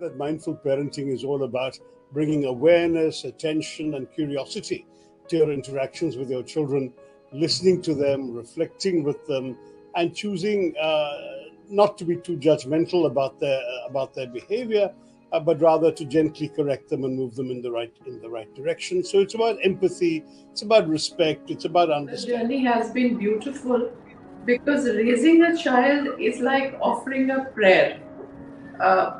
That mindful parenting is all about bringing awareness, attention, and curiosity to your interactions with your children, listening to them, reflecting with them, and choosing not to be too judgmental about their behavior, but rather to gently correct them and move them in the right direction. So it's about empathy, it's about respect, it's about The understanding. journey has been beautiful because raising a child is like offering a prayer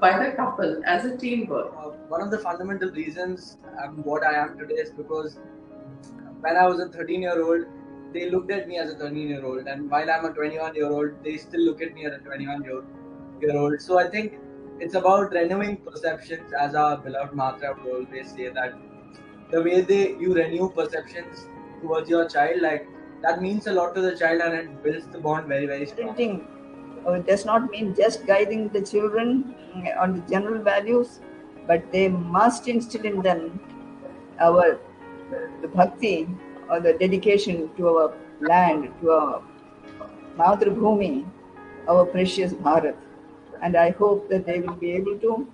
by the couple as a teamwork. One of the fundamental reasons I'm what I am today is because when I was a 13-year-old, they looked at me as a 13-year-old, and while I'm a 21-year-old, they still look at me as a 21-year-old. So I think it's about renewing perceptions, as our beloved Matra would always say that the way you renew perceptions towards your child, like that means a lot to the child, and it builds the bond very, very strong. Parenting does not mean just guiding the children on the general values, but they must instill in them the bhakti or the dedication to our land, to our Madhur Bhumi, our precious Bharat. And I hope that they will be able to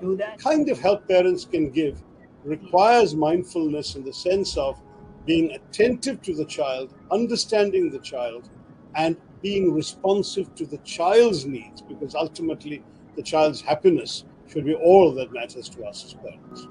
do that. The kind of help parents can give requires mindfulness in the sense of being attentive to the child, understanding the child, and being responsive to the child's needs, because ultimately the child's happiness should be all that matters to us as parents.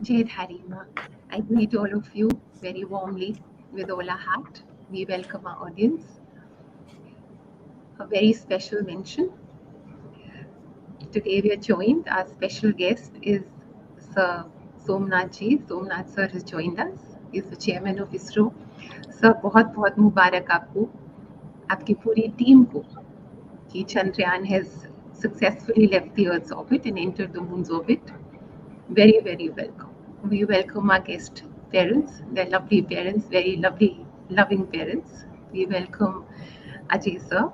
Jai Dharima. I greet all of you very warmly with all our heart. We welcome our audience. A very special mention. Today we are joined, our special guest is Sir Somnath Ji. Somnath sir has joined us. He is the chairman of ISRO. Sir, बहुत बहुत मुबारक आपको, आपकी पूरी team को कि Chandrayaan has successfully left the Earth's orbit and entered the Moon's orbit. Very, very welcome. We welcome our guest parents, they're lovely parents, very lovely, loving parents. We welcome Ajay sir,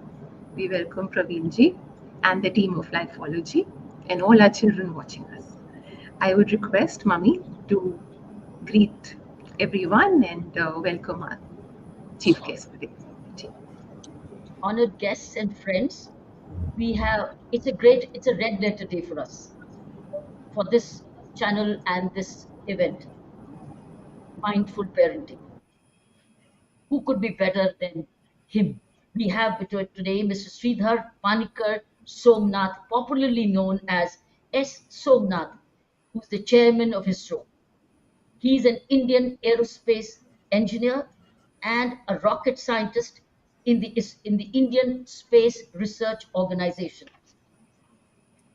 we welcome Praveen ji and the team of Lifology and all our children watching us. I would request Mummy to greet everyone and welcome our chief guest today. Honored guests and friends, it's a red letter day for us, for this channel and this event, mindful parenting. Who could be better than him? We have today Mr. Sridhar Panikkar Somnath, popularly known as S. Somnath, who's the chairman of ISRO. He's an Indian aerospace engineer and a rocket scientist in the Indian Space Research Organization.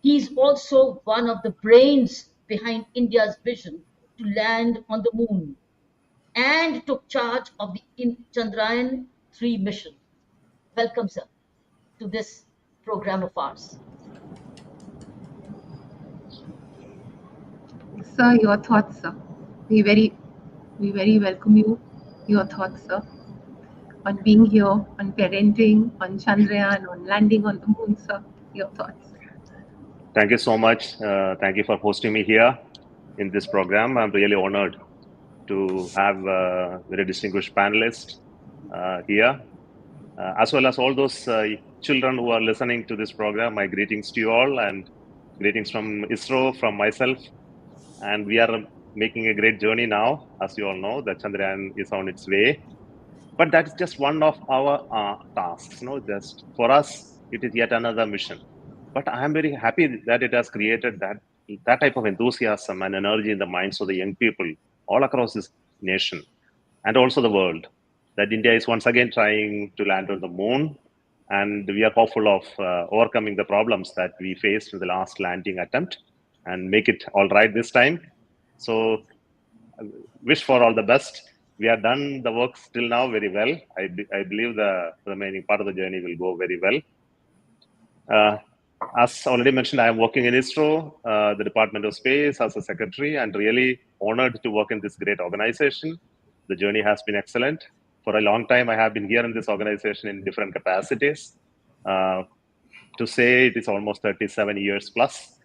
He's also one of the brains behind India's vision to land on the moon and took charge of the Chandrayaan 3 mission. Welcome, sir, to this program of ours. Sir, your thoughts, sir. We very welcome you. Your thoughts, sir, on being here, on parenting, on Chandrayaan, on landing on the moon, sir. Your thoughts. Thank you so much. Thank you for hosting me here in this program. I'm really honored to have a very distinguished panelist here, as well as all those children who are listening to this program. My greetings to you all, and greetings from ISRO, from myself. And we are making a great journey now. As you all know, the Chandrayaan is on its way. But that's just one of our tasks. Just for us, it is yet another mission. But I am very happy that it has created that type of enthusiasm and energy in the minds of the young people all across this nation and also the world. That India is once again trying to land on the moon, and we are hopeful of overcoming the problems that we faced in the last landing attempt and make it all right this time. So wish for all the best. We have done the work till now very well. I believe the remaining part of the journey will go very well. As already mentioned, I am working in ISRO, the Department of Space, as a secretary, and really honored to work in this great organization. The journey has been excellent. For a long time, I have been here in this organization in different capacities. To say it is almost 37 years plus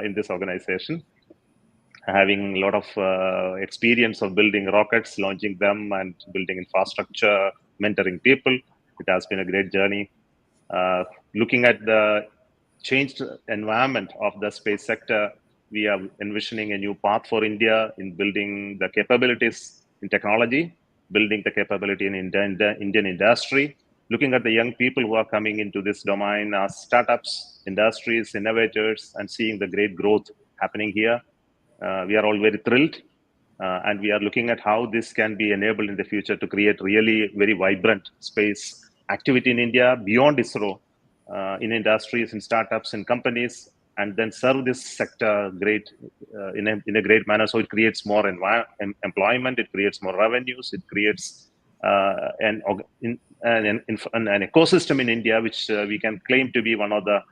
in this organization, having a lot of experience of building rockets, launching them, and building infrastructure, mentoring people. It has been a great journey. Looking at the changed environment of the space sector, we are envisioning a new path for India in building the capabilities in technology, building the capability in Indian industry, looking at the young people who are coming into this domain as startups, industries, innovators, and seeing the great growth happening here. We are all very thrilled, and we are looking at how this can be enabled in the future to create really very vibrant space activity in India beyond ISRO, in industries, in startups, in companies, and then serve this sector in a great manner. So it creates more employment, it creates more revenues, it creates an ecosystem in India, which we can claim to be one of the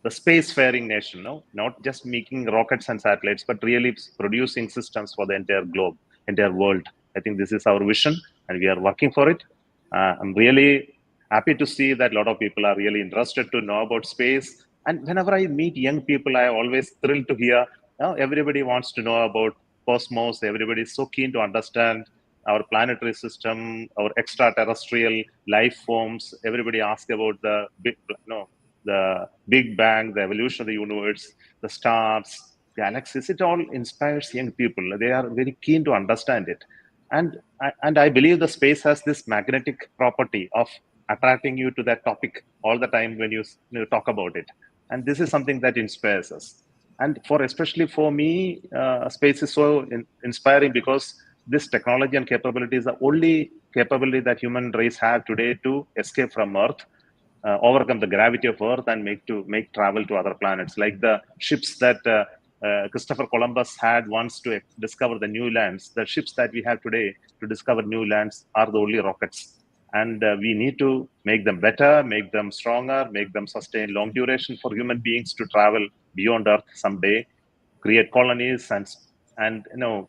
spacefaring nation, not just making rockets and satellites, but really producing systems for the entire globe, entire world. I think this is our vision, and we are working for it. I'm really happy to see that a lot of people are really interested to know about space. And whenever I meet young people, I always thrilled to hear, everybody wants to know about cosmos. Everybody is so keen to understand our planetary system, our extraterrestrial life forms. Everybody asks about the Big Bang, the evolution of the universe, the stars, galaxies. It all inspires young people. They are very keen to understand it. And I believe the space has this magnetic property of attracting you to that topic all the time when you talk about it. And this is something that inspires us. And especially for me, space is so inspiring because this technology and capability is the only capability that human race have today to escape from Earth, overcome the gravity of Earth, and make travel to other planets, like the ships that Christopher Columbus had once to discover the new lands. The ships that we have today to discover new lands are the only rockets, and we need to make them better, make them stronger, make them sustain long duration for human beings to travel beyond Earth someday, create colonies, and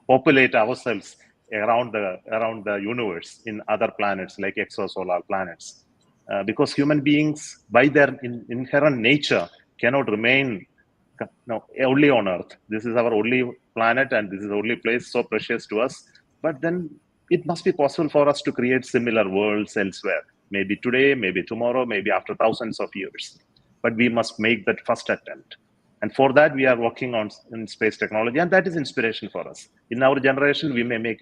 populate ourselves around the universe in other planets like exosolar planets. Because human beings, by their inherent nature, cannot remain only on Earth. This is our only planet, and this is the only place so precious to us. But then it must be possible for us to create similar worlds elsewhere. Maybe today, maybe tomorrow, maybe after thousands of years. But we must make that first attempt. And for that, we are working in space technology, and that is inspiration for us. In our generation, we may make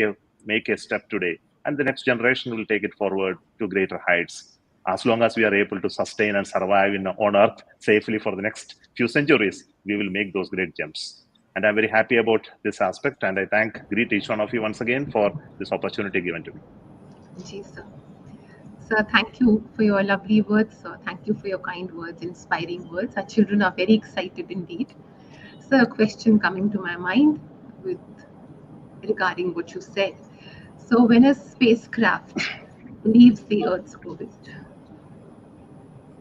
a step today, and the next generation will take it forward to greater heights. As long as we are able to sustain and survive on Earth safely for the next few centuries, we will make those great jumps. And I'm very happy about this aspect, and I greet each one of you once again for this opportunity given to me. Ji, sir. Sir, thank you for your lovely words, sir. Thank you for your kind words, inspiring words. Our children are very excited indeed. Sir, a question coming to my mind regarding what you said. So when a spacecraft leaves the Earth's orbit,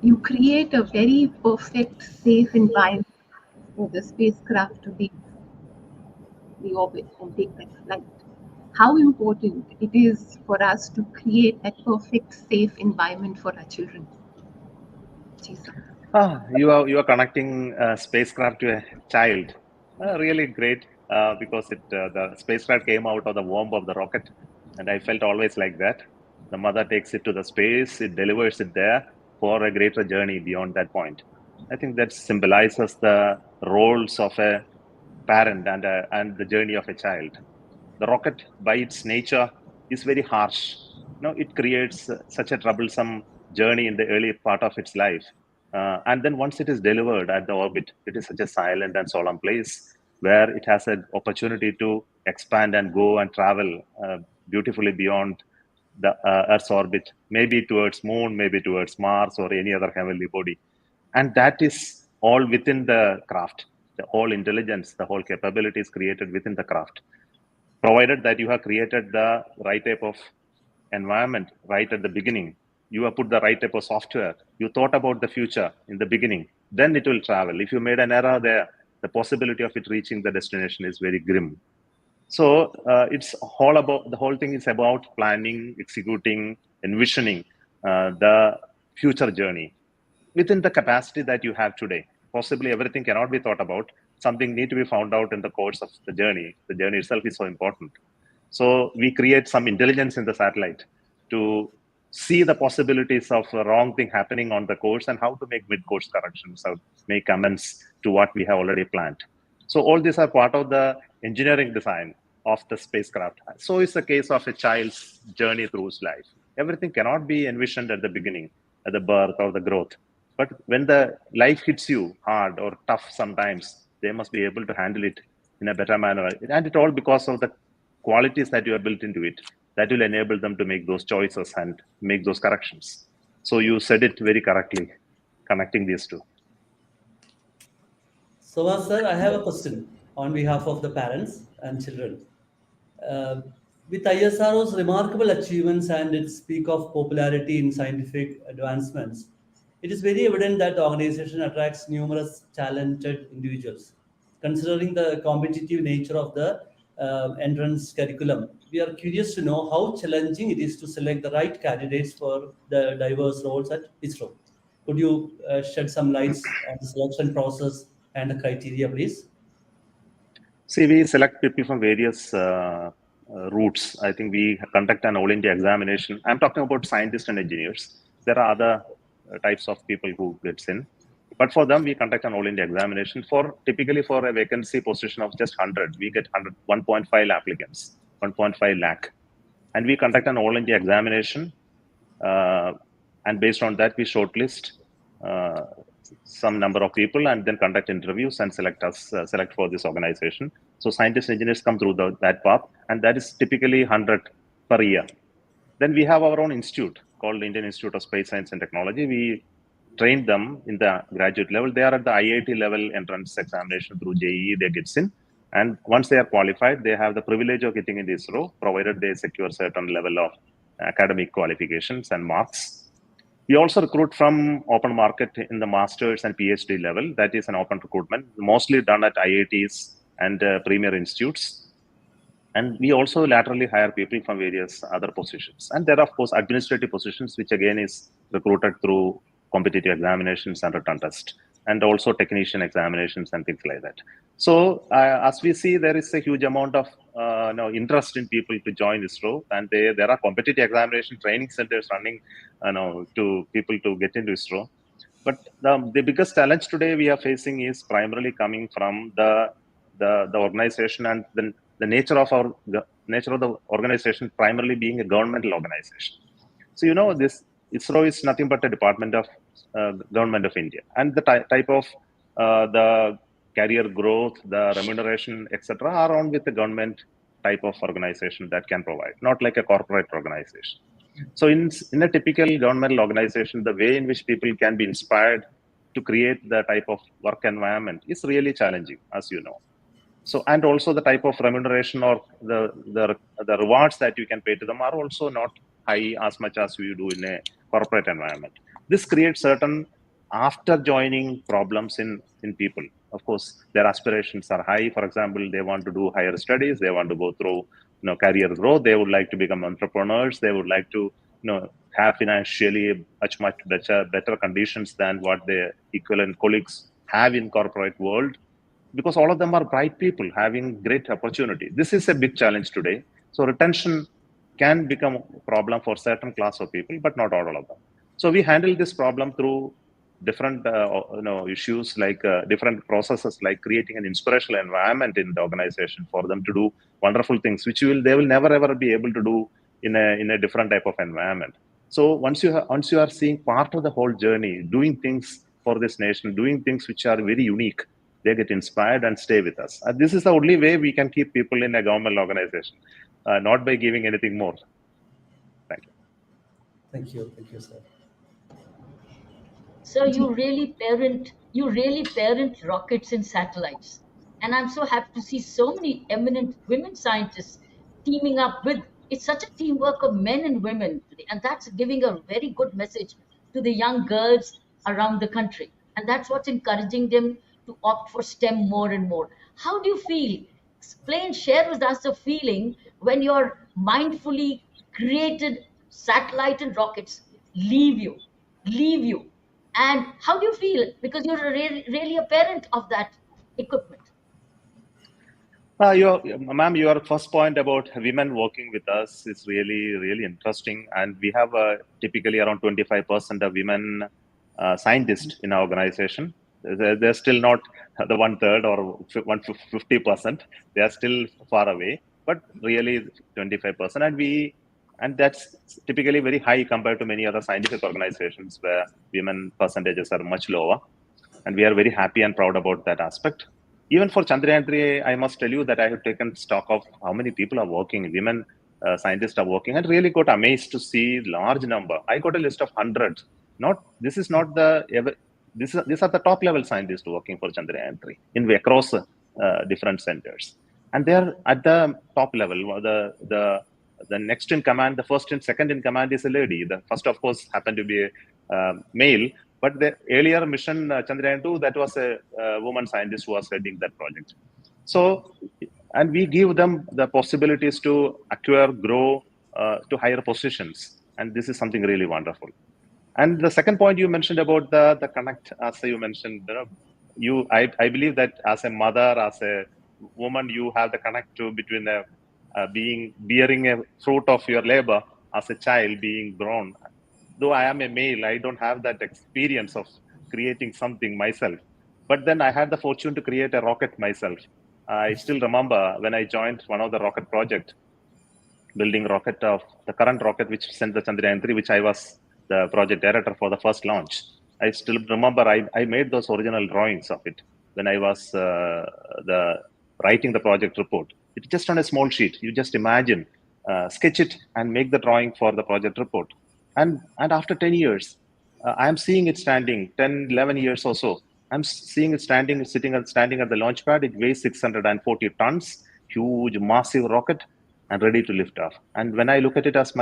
you create a very perfect, safe environment for the spacecraft to leave the orbit and take that flight. How important it is for us to create that perfect, safe environment for our children. Ji, sir. You are connecting spacecraft to a child. Really great, because the spacecraft came out of the womb of the rocket, and I felt always like that. The mother takes it to the space, it delivers it there for a greater journey beyond that point. I think that symbolizes the roles of a parent and the journey of a child. The rocket, by its nature, is very harsh. It creates such a troublesome journey in the early part of its life. And then once it is delivered at the orbit, it is such a silent and solemn place where it has an opportunity to expand and go and travel beautifully beyond the Earth's orbit, maybe towards Moon, maybe towards Mars or any other heavenly body. And that is all within the craft. The whole intelligence, the whole capability is created within the craft, provided that you have created the right type of environment right at the beginning. You have put the right type of software. You thought about the future in the beginning. Then it will travel. If you made an error there, the possibility of it reaching the destination is very grim. So it's all about, the whole thing is about planning, executing, envisioning the future journey within the capacity that you have today. Possibly everything cannot be thought about. Something need to be found out in the course of the journey. The journey itself is so important. So we create some intelligence in the satellite to see the possibilities of a wrong thing happening on the course and how to make mid-course corrections or make amends to what we have already planned. So all these are part of the engineering design of the spacecraft. So is the case of a child's journey through his life. Everything cannot be envisioned at the beginning, at the birth or the growth. But when the life hits you hard or tough sometimes, they must be able to handle it in a better manner. And it all because of the qualities that you have built into it that will enable them to make those choices and make those corrections. So you said it very correctly, connecting these two. So, sir, I have a question on behalf of the parents and children. Uh, with ISRO's remarkable achievements and its peak of popularity in scientific advancements, it is very evident that the organization attracts numerous talented individuals. Considering the competitive nature of the entrance curriculum, we are curious to know how challenging it is to select the right candidates for the diverse roles at ISRO. Could you shed some lights on the selection process and the criteria, please? See, we select people from various routes. I think we conduct an all India examination. I'm talking about scientists and engineers. There are other types of people who gets in, but for them we conduct an all India examination. For typically for a vacancy position of just 100, we get 1.5 applicants, 1.5 lakh, and we conduct an all India examination. And based on that, we shortlist uh, some number of people and then conduct interviews and select for this organization. So scientists and engineers come through that path, and that is typically 100 per year. Then we have our own institute called Indian Institute of Space Science and Technology. We train them in the graduate level. They are at the IIT level entrance examination through JEE. They get in, and once they are qualified, they have the privilege of getting in ISRO, provided they secure certain level of academic qualifications and marks. We also recruit from open market in the master's and PhD level. That is an open recruitment, mostly done at IITs and premier institutes. And we also laterally hire people from various other positions. And there are, of course, administrative positions, which again is recruited through competitive examinations and return test, and also technician examinations and things like that. So as we see, there is a huge amount of interest in people to join ISRO, and there are competitive examination training centers running to people to get into ISRO. But the biggest challenge today we are facing is primarily coming from the organization and the nature of the nature of the organization primarily being a governmental organization. So this ISRO is nothing but a department of government of India, and the type of the career growth, the remuneration, etc., are on with the government type of organization that can provide, not like a corporate organization. So in a typical governmental organization, the way in which people can be inspired to create the type of work environment is really challenging, as you know. So, and also the type of remuneration or the rewards that you can pay to them are also not high as much as you do in a corporate environment. This creates certain after joining problems in people. Of course, their aspirations are high. For example, they want to do higher studies, they want to go through career growth, they would like to become entrepreneurs, they would like to have financially much better conditions than what their equivalent colleagues have in corporate world, because all of them are bright people having great opportunity. This is a big challenge today. So retention can become a problem for certain class of people, but not all of them. So we handle this problem through different issues, like different processes, like creating an inspirational environment in the organization for them to do wonderful things, which they will never ever be able to do in a different type of environment. So once you are seeing part of the whole journey, doing things for this nation, doing things which are very unique, they get inspired and stay with us. This is the only way we can keep people in a government organization, not by giving anything more. Thank you. Thank you, sir. So you really parent rockets and satellites. And I'm so happy to see so many eminent women scientists teaming up with, it's such a teamwork of men and women today. And that's giving a very good message to the young girls around the country. And that's what's encouraging them to opt for STEM more and more. How do you feel? Explain, share with us the feeling when your mindfully created satellite and rockets leave you. And how do you feel? Because you're really a parent of that equipment. Ma'am, your first point about women working with us is really, really interesting. And we have typically around 25% of women scientists in our organization. They're still not the 1/3 or 150%. They are still far away, but really 25%. And that's typically very high compared to many other scientific organizations where women percentages are much lower. And we are very happy and proud about that aspect. Even for Chandrayaan-3, I must tell you that I have taken stock of how many people are working, women scientists are working, and really got amazed to see large number. I got a list of hundreds. These are the top level scientists working for Chandrayaan-3 across different centers, and they are at the top level. The next in command, the first and second in command is a lady. The first, of course, happened to be a male. But the earlier mission, Chandrayaan-2, that was a woman scientist who was heading that project. So, and we give them the possibilities to acquire, grow to higher positions. And this is something really wonderful. And the second point you mentioned about the connect, as you mentioned, I believe that as a mother, as a woman, you have the connect to between bearing a fruit of your labor as a child being grown. Though I am a male, I don't have that experience of creating something myself. But then I had the fortune to create a rocket myself. I still remember when I joined one of the rocket project, building rocket of the current rocket which sent the Chandrayaan-3, which I was the project director for the first launch. I still remember I made those original drawings of it when I was writing the project report. It's just on a small sheet. You just imagine, sketch it and make the drawing for the project report. And after 10 years, I'm seeing it standing, 10, 11 years or so. I'm seeing it standing at the launch pad. It weighs 640 tons, huge, massive rocket, and ready to lift off. And when I look at it as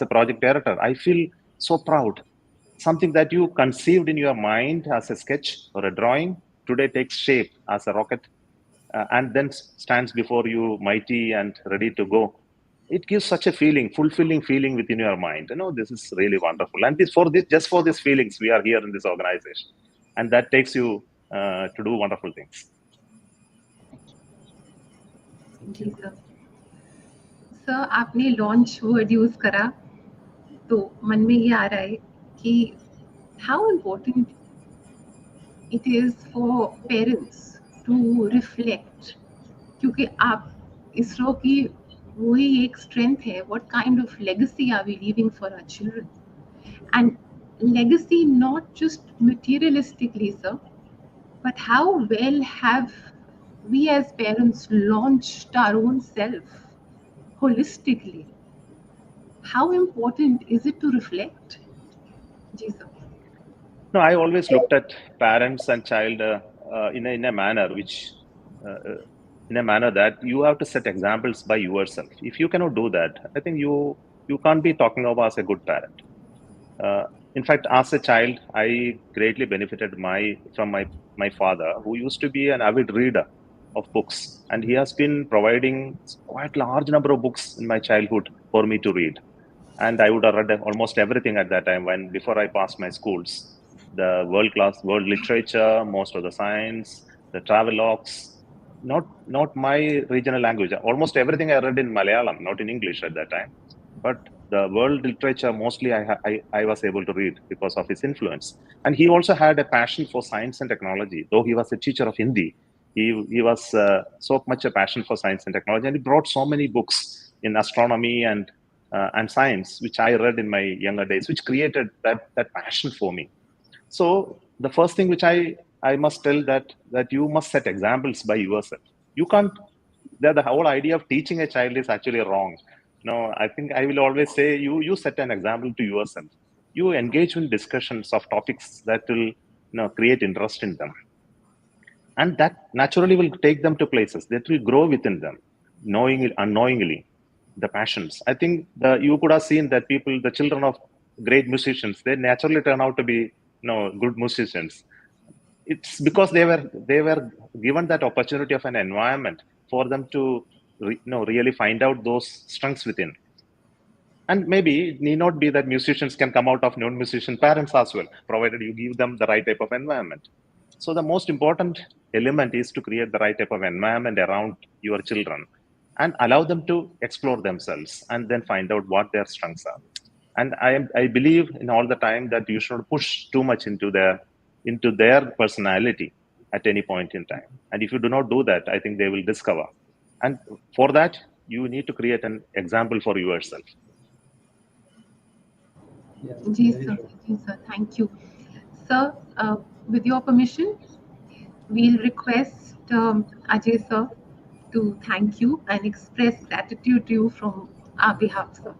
a project director, I feel so proud. Something that you conceived in your mind as a sketch or a drawing today takes shape as a rocket, and then stands before you mighty and ready to go. It gives such a fulfilling feeling within your mind. This is really wonderful. And just for these feelings, we are here in this organization. And that takes you to do wonderful things. जी sir. Sir, आपने launch word use करा तो मन में ये आ रहा है कि how important it is for parents to reflect, क्योंकि आप इसरो की वही एक स्ट्रेंथ है. What kind of legacy are we leaving for our children? And legacy not just materialistically, sir, but how well have we as parents launched our own self holistically? How important is it to reflect? Ji sir. No, I always looked at parents and child in a manner that you have to set examples by yourself. If you cannot do that, I think you can't be talking about as a good parent. In fact, as a child, I greatly benefited from my father, who used to be an avid reader of books, and he has been providing quite large number of books in my childhood for me to read. and I would have read almost everything at that time when before I passed my schools. The world class world literature, most of the science, the travel logs, not my regional language. Almost everything I read in Malayalam, not in English at that time. But the world literature mostly I was able to read because of his influence. And he also had a passion for science and technology. Though he was a teacher of Hindi, he was so much a passion for science and technology, and he brought so many books in astronomy and science, which I read in my younger days, which created that passion for me. So the first thing which I must tell that you must set examples by yourself. You can't. The whole idea of teaching a child is actually wrong. No, I think I will always say you set an example to yourself. You engage in discussions of topics that will create interest in them, and that naturally will take them to places that will grow within them, knowingly unknowingly, the passions. I think you could have seen that people, the children of great musicians, they naturally turn out to be good musicians. It's because they were given that opportunity of an environment for them to really find out those strengths within. And maybe it need not be that musicians can come out of non-musician parents as well, provided you give them the right type of environment. So the most important element is to create the right type of environment around your children and allow them to explore themselves and then find out what their strengths are. And I believe in all the time that you should push too much into their personality at any point in time. And if you do not do that, I think they will discover. And for that, you need to create an example for yourself. Yeah, Ji very sir, true. ji sir, thank you. Sir, with your permission, we'll request Ajay sir to thank you and express gratitude to you from our behalf, sir.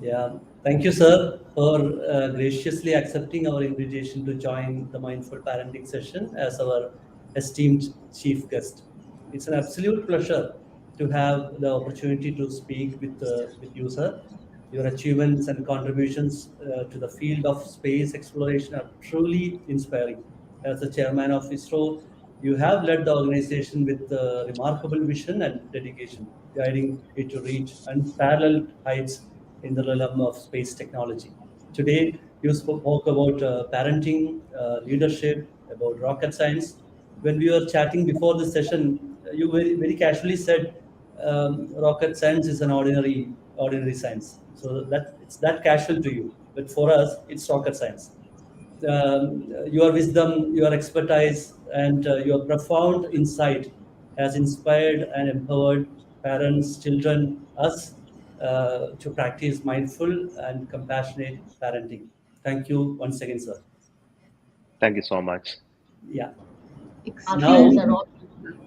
Yeah, thank you, sir, for graciously accepting our invitation to join the Mindful Parenting session as our esteemed chief guest. It's an absolute pleasure to have the opportunity to speak with you, sir. Your achievements and contributions to the field of space exploration are truly inspiring. As the chairman of ISRO, you have led the organization with remarkable vision and dedication, guiding it to reach unparalleled heights in the realm of space technology. Today, you spoke about parenting, leadership, about rocket science. When we were chatting before the session, you very casually said rocket science is an ordinary science. So that it's that casual to you, but for us, it's rocket science. Your wisdom, your expertise, and your profound insight has inspired and empowered parents, children, us to practice mindful and compassionate parenting. Thank you once again, sir. Thank you so much. Yeah. Our parents are Now, Extremely. all,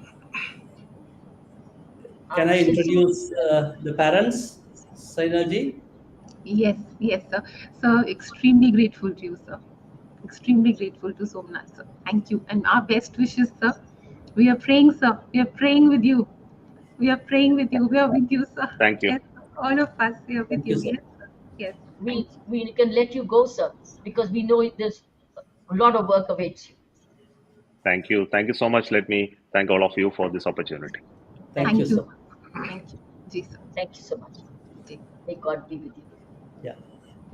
can our I sincere, introduce the parents, Sainaji? Yes, yes, sir. Sir, extremely grateful to you, sir. Extremely grateful to Somnath, sir. Thank you. And our best wishes, sir. We are praying, sir. We are praying with you. We are praying with you. We are with you, sir. Thank you. Yes, all of us, we are with Thank you, you. sir. Yes, sir. Yes. Thank we you. we can let you go, sir, because we know there's a lot of work awaits you. Thank you. Thank you so much. Let me thank all of you for this opportunity. Thank Thank you, Thank you. you. sir. Thank you. Ji, sir. Thank you so much. Ji. May God be with you. Yeah.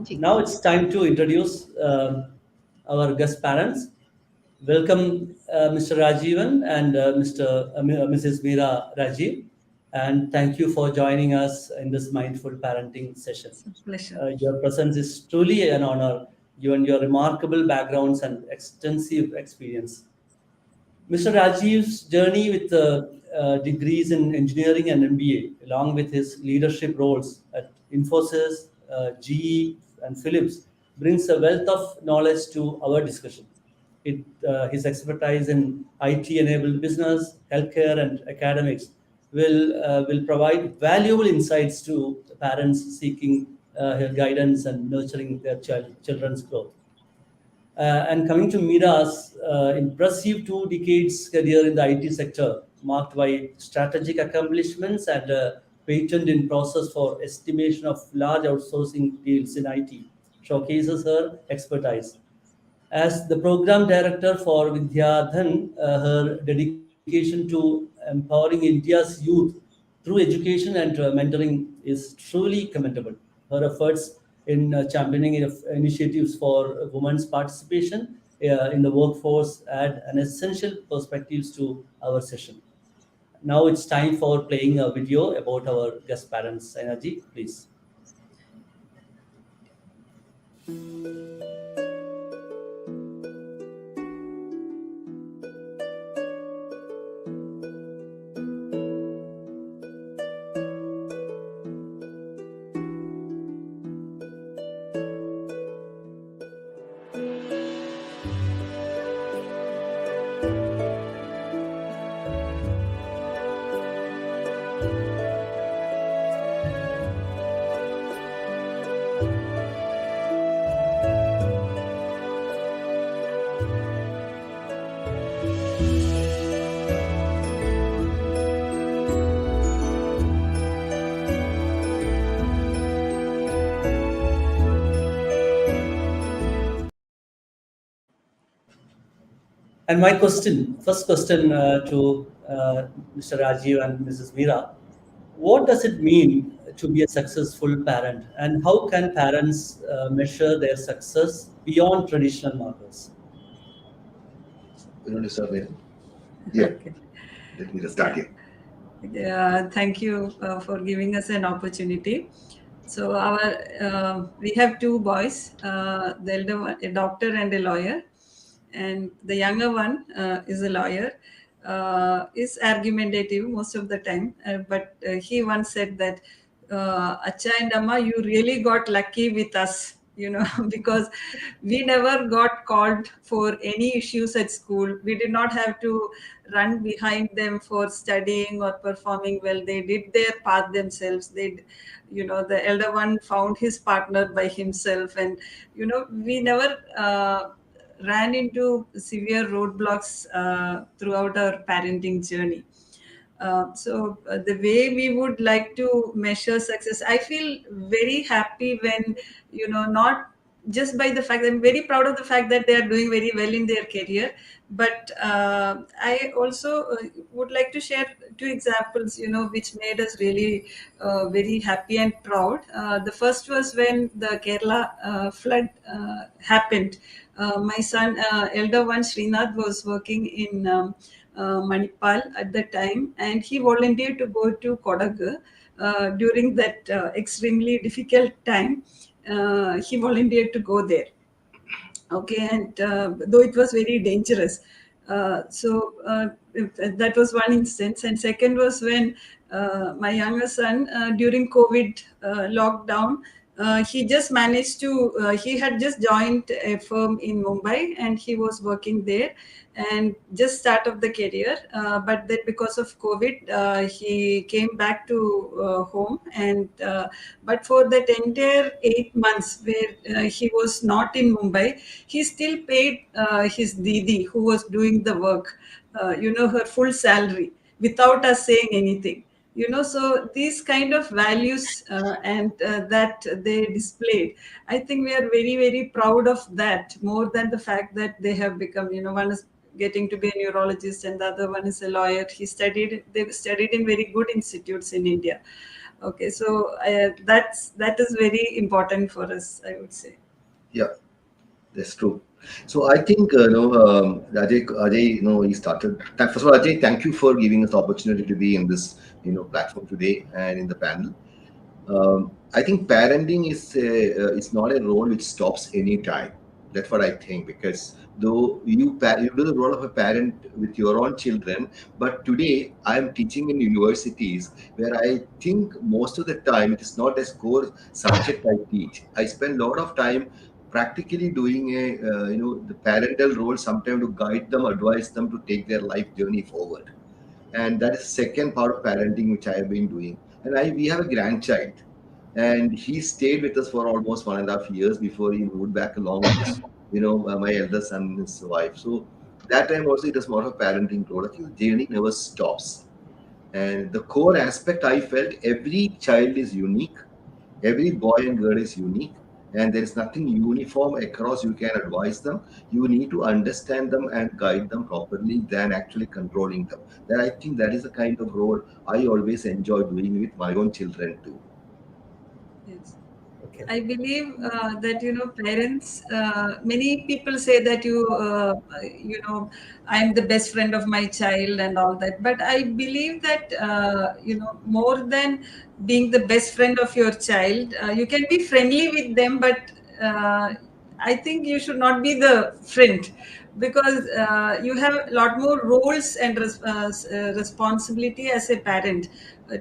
Ji. Now it's time to introduce our guest parents. Welcome, Mr. Rajivan and Mrs. Meera Rajiv, and thank you for joining us in this mindful parenting session. It's a pleasure. Your presence is truly an honor, given your remarkable backgrounds and extensive experience. Mr. Rajiv's journey with degrees in engineering and MBA, along with his leadership roles at Infosys, GE, and Philips, brings a wealth of knowledge to our discussion. His expertise in IT-enabled business, healthcare, and academics will provide valuable insights to parents seeking guidance and nurturing their children's growth. And coming to Mira's impressive 2 decades career in the IT sector, marked by strategic accomplishments and a patent in process for estimation of large outsourcing deals in IT, showcases her expertise. As the program director for Vidyadhan, her dedication to empowering India's youth through education and mentoring is truly commendable. Her efforts in championing initiatives for women's participation in the workforce add an essential perspectives to our session. Now it's time for playing a video about our guest parents. Energy, please. And my question, first question to Mr. Rajiv and Mrs. Meera, what does it mean to be a successful parent, and how can parents measure their success beyond traditional markers? You want to start there? Yeah. Okay. Let me just start here. Thank you for giving us an opportunity. So we have two boys, the elder one, a doctor and a lawyer, and the younger one is a lawyer. Is argumentative most of the time, but he once said that, Acha and Amma, you really got lucky with us, because we never got called for any issues at school. We did not have to run behind them for studying or performing well. They did their part themselves. The elder one found his partner by himself, and we never ran into severe roadblocks throughout our parenting journey. The way we would like to measure success, I feel very happy when, not just by the fact, I'm very proud of the fact that they are doing very well in their career, but I also would like to share two examples, which made us really very happy and proud. The first was when the Kerala flood happened. My son, elder one, Srinath, was working in Manipal at the time, and he volunteered to go to Kodagu during that extremely difficult time. He volunteered to go there. Okay, and though it was very dangerous. That was one instance. And second was when my younger son, during COVID lockdown, he just managed to, he had just joined a firm in Mumbai, and he was working there and just start of the career. But then because of COVID, he came back to home. And but for that entire 8 months where he was not in Mumbai, he still paid his Didi, who was doing the work, her full salary without us saying anything. So these kind of values and that they displayed, I think we are very, very proud of that, more than the fact that they have become, one is getting to be a neurologist and the other one is a lawyer. They studied in very good institutes in India. Okay, so that is very important for us, I would say. Yeah, that's true. So I think Ajay, he started. First of all, Ajay, thank you for giving us the opportunity to be in this platform today and in the panel. I think parenting is it's not a role which stops any time. That's what I think, because though you do the role of a parent with your own children, but today I am teaching in universities where I think most of the time it is not a core subject I teach. I spend a lot of time practically doing the parental role, sometimes to guide them, advise them to take their life journey forward. And that is the second part of parenting which I have been doing. And we have a grandchild, and he stayed with us for almost 1.5 years before he moved back along with his, my elder son and his wife. So that time also it was more of a parenting role. I think the journey never stops. And the core aspect, I felt every child is unique, every boy and girl is unique, and there is nothing uniform across. You can advise them. You need to understand them and guide them properly than actually controlling them. Then I think that is the kind of role I always enjoy doing with my own children too. Yes. Okay. I believe that parents. Many people say that I'm the best friend of my child and all that. But I believe that more than being the best friend of your child, you can be friendly with them, but I think you should not be the friend, because you have a lot more roles and responsibility as a parent,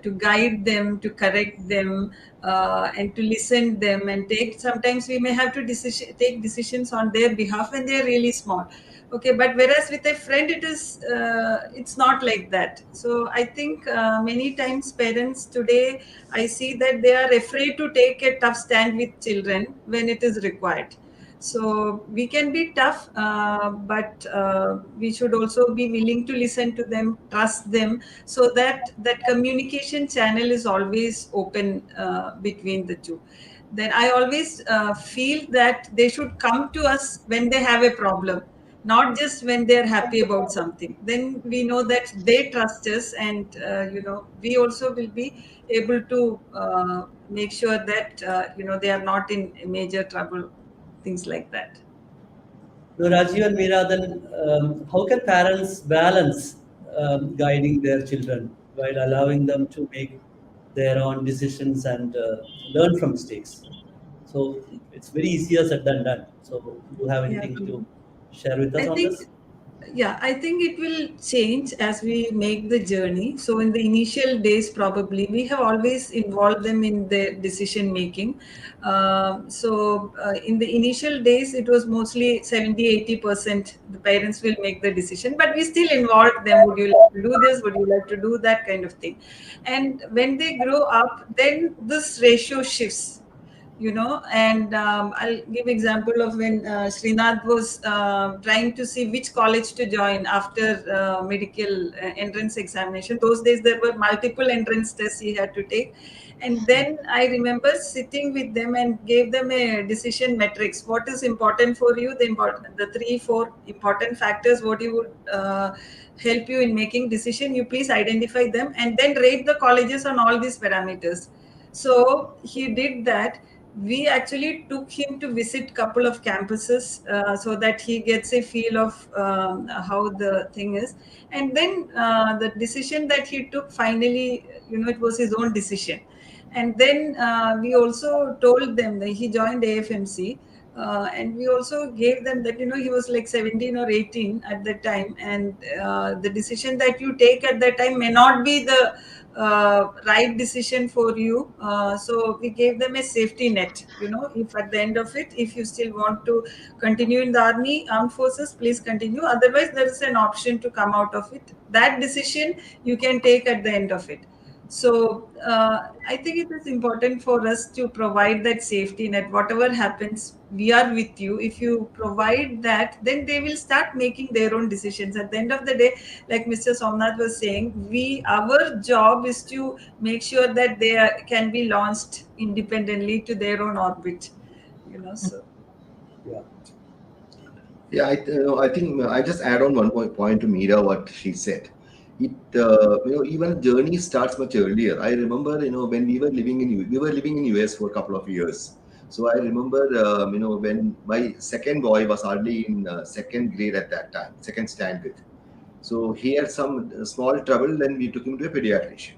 to guide them, to correct them, and to listen them, and take, sometimes we may have to take decisions on their behalf when they are really small. Okay, but whereas with a friend, it's not like that. So I think many times parents today, I see that they are afraid to take a tough stand with children when it is required. So we can be tough, but we should also be willing to listen to them, trust them, so that that communication channel is always open between the two. Then I always feel that they should come to us when they have a problem, not just when they're happy about something. Then we know that they trust us, and we also will be able to make sure that they are not in major trouble, things like that. So Rajiv and Meera, then how can parents balance guiding their children while allowing them to make their own decisions and learn from mistakes? So it's very easier said than done. So do you have Yeah. anything to share with us I on think, this? yeah, I think it will change as we make the journey. So in the initial days, probably we have always involved them in the decision making. In the initial days, it was mostly 70-80% the parents will make the decision, but we still involve them. Would you like to do this? Would you like to do that, kind of thing? And when they grow up, then this ratio shifts, and I'll give example of when Srinath was trying to see which college to join after medical entrance examination. Those days there were multiple entrance tests he had to take, and then I remember sitting with them and gave them a decision matrix. What is important for you? The 3-4 important factors, what you would help you in making decision, you please identify them and then rate the colleges on all these parameters. So he did that. We actually took him to visit couple of campuses, so that he gets a feel of how the thing is. And then the decision that he took, finally, it was his own decision. And then we also told them that he joined AFMC, and we also gave them that he was like 17 or 18 at that time, and the decision that you take at that time may not be the right decision for you. So we gave them a safety net. If at the end of it, if you still want to continue in the army, armed forces, please continue. Otherwise, there is an option to come out of it. That decision you can take at the end of it. So I think it is important for us to provide that safety net. Whatever happens, we are with you. If you provide that, then they will start making their own decisions. At the end of the day, like Mr. Somnath was saying, our job is to make sure that they can be launched independently to their own orbit. So. Yeah. Yeah, I think I just add on one point to Meera what she said. Even journey starts much earlier. I remember, when we were living in US for a couple of years. So I remember, when my second boy was hardly in second grade at that time, second standard. So he had some small trouble. Then we took him to a pediatrician,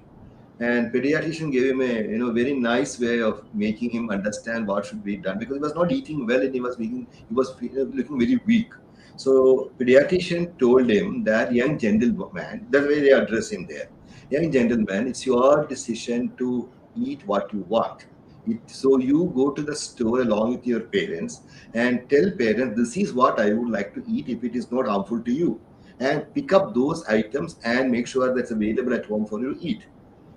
and pediatrician gave him a very nice way of making him understand what should be done, because he was not eating well and looking very weak. So pediatrician told him that, young gentleman, that's way they address him there, young gentleman, it's your decision to eat what you want. So you go to the store along with your parents and tell parents, this is what I would like to eat if it is not harmful to you, and pick up those items and make sure that's available at home for you to eat.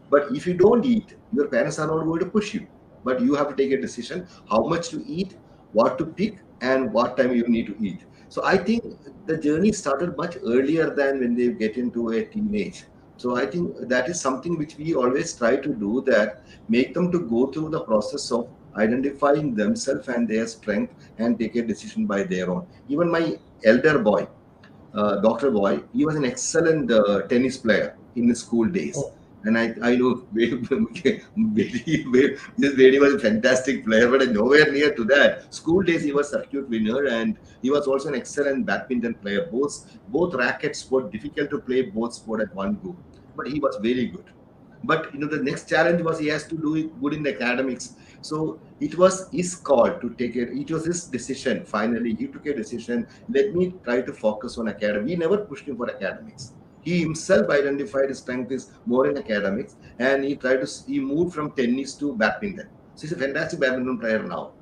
But if you don't eat, your parents are not going to push you. But you have to take a decision how much to eat, what to pick, and what time you need to eat. So I think the journey started much earlier than when they get into a teenage. So I think that is something which we always try to do, that make them to go through the process of identifying themselves and their strength and take a decision by their own. Even my elder boy, Dr. Boy, he was an excellent tennis player in his school days. Oh. And I know this Vedi was a fantastic player, but nowhere near to that. School days, he was circuit winner, and he was also an excellent badminton player. Both rackets were difficult to play both sport at one go, but he was very good. But the next challenge was he has to do it good in the academics. So it was his call to take it. It was his decision. Finally, he took a decision. Let me try to focus on academy. He never pushed him for academics. He himself identified his strength is more in academics, and he moved from tennis to badminton. So he's a fantastic badminton player now.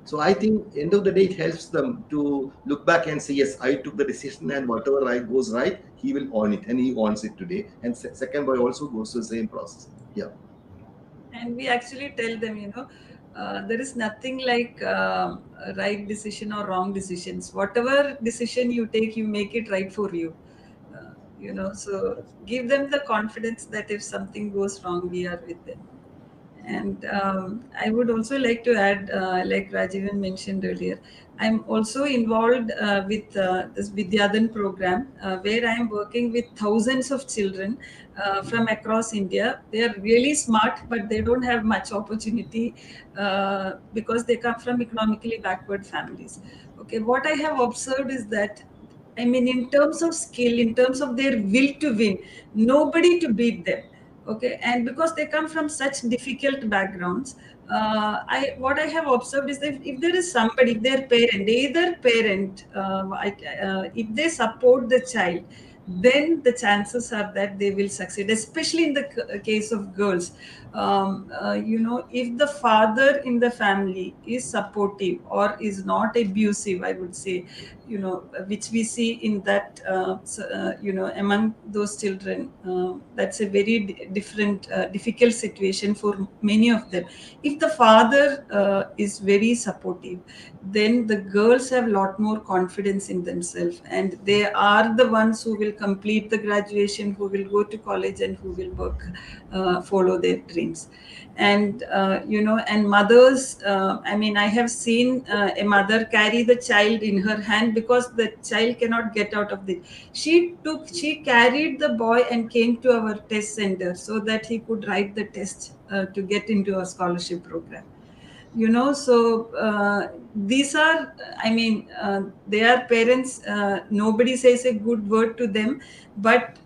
So I think end of the day, it helps them to look back and say, yes, I took the decision, and whatever goes right, he will own it, and he owns it today. And second boy also goes through the same process. Yeah. And we actually tell them, there is nothing like right decision or wrong decisions. Whatever decision you take, you make it right for you. So give them the confidence that if something goes wrong, we are with them. And I would also like to add, like Rajivan mentioned earlier, I'm also involved with this Vidyadan program, where I'm working with thousands of children from across India. They are really smart, but they don't have much opportunity because they come from economically backward families. Okay, what I have observed is that, I mean, in terms of skill, in terms of their will to win, nobody to beat them. Okay, and because they come from such difficult backgrounds, what I have observed is that if there is somebody, their parent, either parent, if they support the child, then the chances are that they will succeed, especially in the case of girls. If the father in the family is supportive or is not abusive, I would say, which we see in that, among those children, that's a very different, difficult situation for many of them. If the father is very supportive, then the girls have a lot more confidence in themselves, and they are the ones who will complete the graduation, who will go to college, and who will work, follow their dreams. And and mothers, I mean, I have seen a mother carry the child in her hand because the child cannot get out of it. She carried the boy and came to our test center so that he could write the test to get into our scholarship program. So these are, I mean, they are parents, nobody says a good word to them, but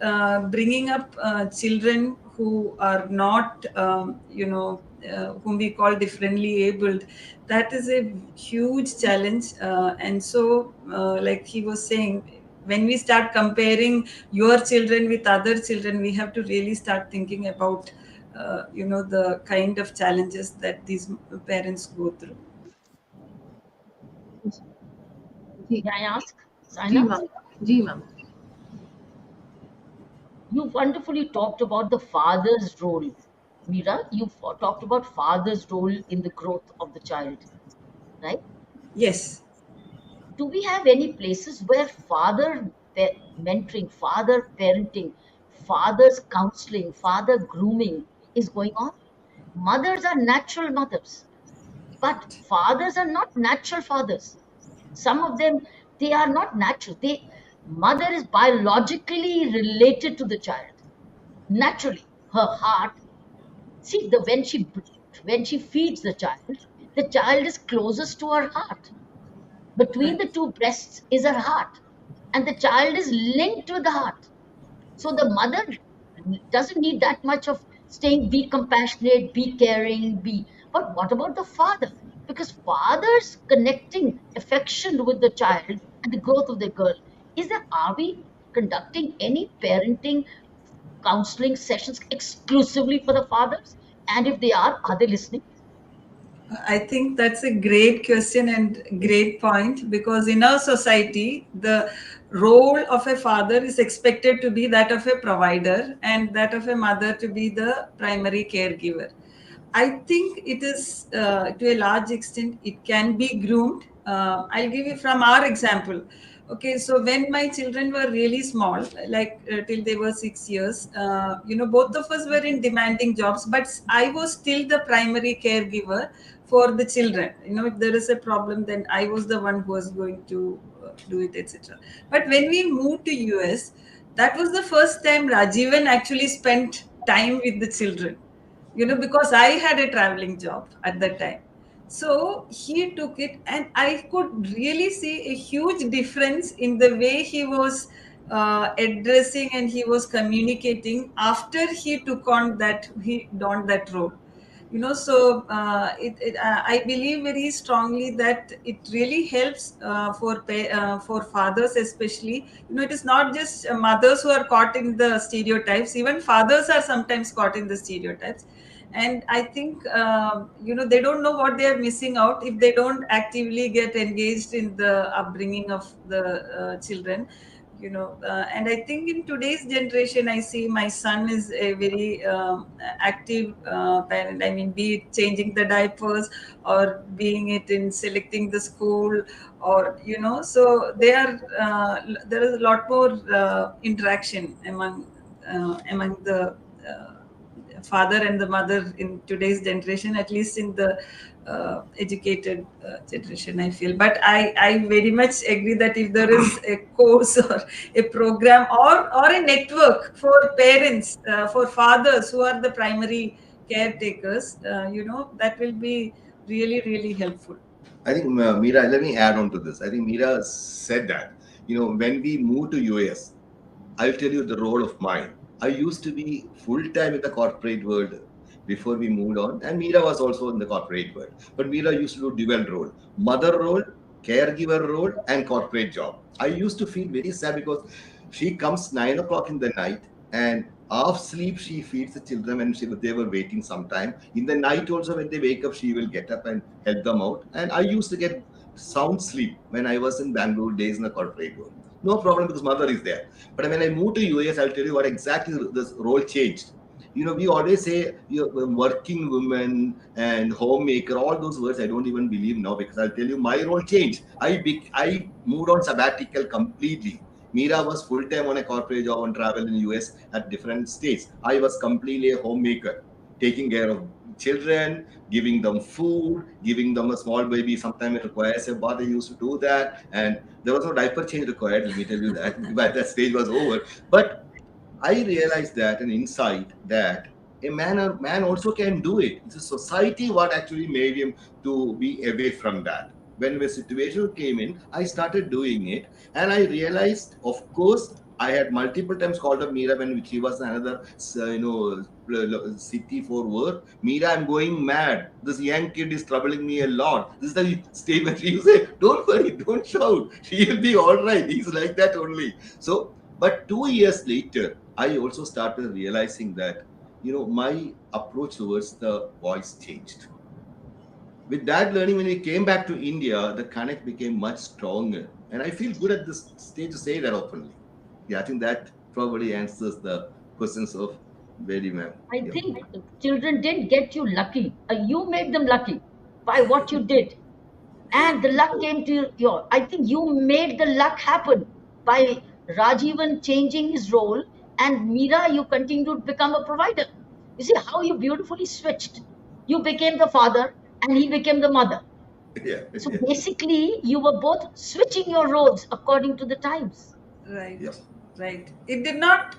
bringing up children who are not, whom we call differently abled, that is a huge challenge. And so, like he was saying, when we start comparing your children with other children, we have to really start thinking about the kind of challenges that these parents go through. May I ask, जी Saina? Ma'am जी ma'am You wonderfully talked about the father's role. Meera, you talked about father's role in the growth of the child, right? Yes. Do we have any places where father mentoring, father parenting, father's counseling, father grooming is going on? Mothers are natural mothers, but fathers are not natural fathers. Some of them, they are not natural. Mother is biologically related to the child. Naturally, her heart. See, when she feeds the child is closest to her heart. Between the two breasts is her heart, and the child is linked to the heart. So the mother doesn't need that much of staying, be compassionate, be caring, But what about the father? Because father's connecting affection with the child and the growth of the girl. Are we conducting any parenting counseling sessions exclusively for the fathers? And if they are they listening? I think that's a great question and great point, because in our society, the role of a father is expected to be that of a provider and that of a mother to be the primary caregiver. I think it is, to a large extent, it can be groomed. I'll give you from our example. Okay, so when my children were really small, like till they were 6 years, both of us were in demanding jobs, but I was still the primary caregiver for the children. If there is a problem, then I was the one who was going to do it, etc. But when we moved to US, that was the first time Rajivan actually spent time with the children, because I had a traveling job at that time. So he took it, and I could really see a huge difference in the way he was addressing and he was communicating after he donned that role. So I believe very strongly that it really helps for fathers especially. It is not just mothers who are caught in the stereotypes, even fathers are sometimes caught in the stereotypes. And I think they don't know what they are missing out if they don't actively get engaged in the upbringing of the children. And I think in today's generation, I see my son is a very active parent. I mean, be it changing the diapers or being it in selecting the school, or so there is a lot more interaction among the father and the mother in today's generation, at least in the educated generation, I feel. But I very much agree that if there is a course or a program or a network for parents, for fathers who are the primary caretakers, that will be really, really helpful. I think Mira, let me add on to this. I think Mira said that, when we moved to US, I'll tell you the role of mine. I used to be full time in the corporate world before we moved on, and Mira was also in the corporate world. But Mira used to do dual role: mother role, caregiver role, and corporate job. I used to feel very sad because she comes 9 o'clock in the night, and half sleep she feeds the children, and they were waiting sometime. In the night also, when they wake up, she will get up and help them out. And I used to get sound sleep when I was in Bangalore days in the corporate world. No problem because mother is there. But when I moved to US, I'll tell you what exactly this role changed. We always say working woman and homemaker, all those words I don't even believe now, because I'll tell you my role changed. I moved on sabbatical completely. Mira was full time on a corporate job and travel in US at different states. I was completely a homemaker, taking care of children, giving them food, giving them a small baby. Sometimes it requires a bath. I used to do that, and there was no diaper change required. Let me tell you that. But that stage was over. But I realized that an insight that a man also can do it. It's a society what actually made him to be away from that. When the situation came in, I started doing it, and I realized, of course, I had multiple times called up Mira when she was another, city for work. Mira, I'm going mad. This young kid is troubling me a lot. This is the statement she say. Don't worry, don't shout. She will be all right. He's like that only. So, but 2 years later, I also started realizing that, my approach towards the boys changed. With that learning, when we came back to India, the connect became much stronger. And I feel good at this stage to say that openly. Yeah, I think that probably answers the questions of Vedi ma'am. I Yeah. think children didn't get you lucky. You made them lucky by what you did. And the luck came to you. I think you made the luck happen by Rajivan changing his role, and Meera, you continued to become a provider. You see how you beautifully switched. You became the father, and he became the mother. Yeah. So Yeah. basically, you were both switching your roles according to the times. Right. Yep. Right. It did not.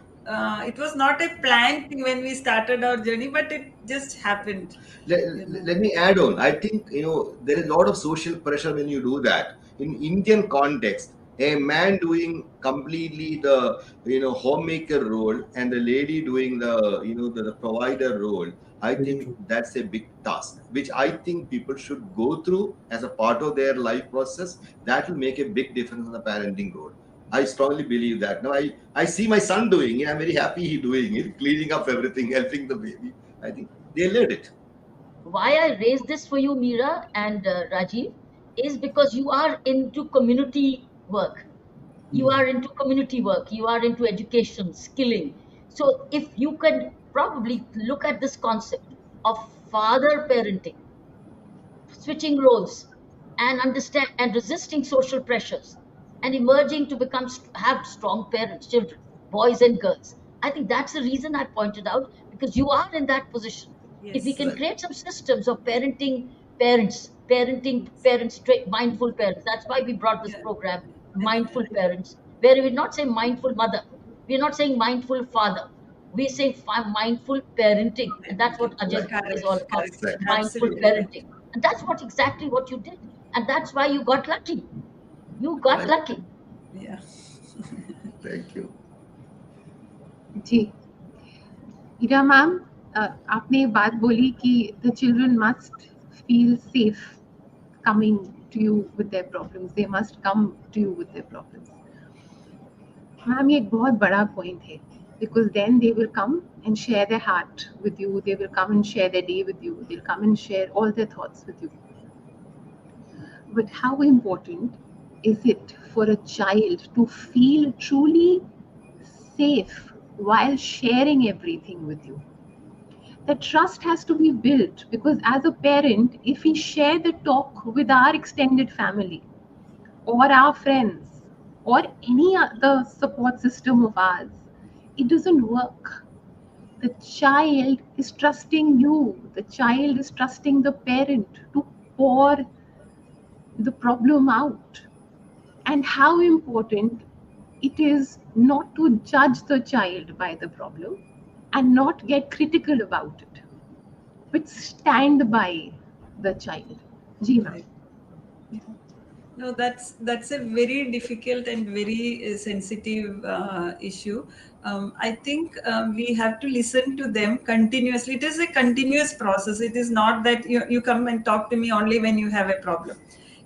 It was not a planned thing when we started our journey, but it just happened. Let me add on. I think, there is a lot of social pressure when you do that. In Indian context, a man doing completely the homemaker role and the lady doing the provider role. I Very think true. that's a big task, which I think people should go through as a part of their life process. That will make a big difference in the parenting role. I strongly believe that. Now I see my son doing it. I'm very happy he doing it, cleaning up everything, helping the baby. I think they learned it. Why I raised this for you, Meera and Rajiv, is because you are into community work. You are into community work. You are into education, skilling. So if you could probably look at this concept of father parenting, switching roles, and understand and resisting social pressures, and emerging to become have strong parents, children, boys and girls. I think that's the reason I pointed out, because you are in that position. If we Yes. can Right. create some systems of parenting parents, mindful parents. That's why we brought this Yeah. program, mindful parents, where we not say mindful mother, we're not saying mindful father. We say mindful parenting, and that's what Ajay is all Correct, about, correct. Exactly. mindful Absolutely right. parenting. And that's what exactly what you did. And that's why you got lucky. You got Right. lucky. Yeah. Thank you. जी Heera ma'am, आपने ये बात बोली कि the children must feel safe coming to you with their problems. They must come to you with their problems. Ma'am ये एक बहुत बड़ा पॉइंट है, because then they will come and share their heart with you. They will come and share their day with you. They'll come and share all their thoughts with you. But how important is it for a child to feel truly safe while sharing everything with you? The trust has to be built, because as a parent, if we share the talk with our extended family or our friends or any other support system of ours, it doesn't work. The child is trusting you, the child is trusting the parent to pour the problem out. And how important it is not to judge the child by the problem and not get critical about it, but stand by the child. Ji ma'am. Right. No, that's a very difficult and very sensitive issue. I think we have to listen to them continuously. It is a continuous process. It is not that you come and talk to me only when you have a problem.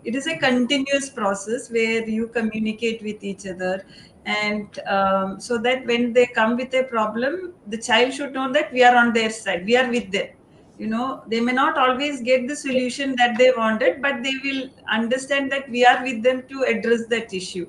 It is a continuous process where you communicate with each other, and so that when they come with a problem, the child should know that we are on their side. We are with them. They may not always get the solution that they wanted, but they will understand that we are with them to address that issue.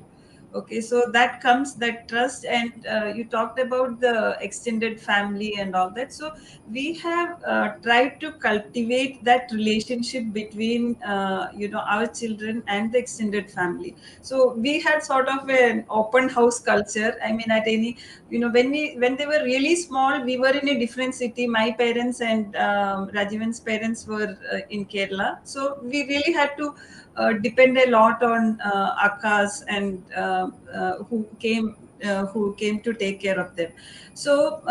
Okay, so that comes that trust. And you talked about the extended family and all that. So we have tried to cultivate that relationship between our children and the extended family. So we had sort of an open house culture. I mean, at any, when they were really small, we were in a different city. My parents and Rajivan's parents were in Kerala, so we really had to depend a lot on akkas and who came to take care of them. So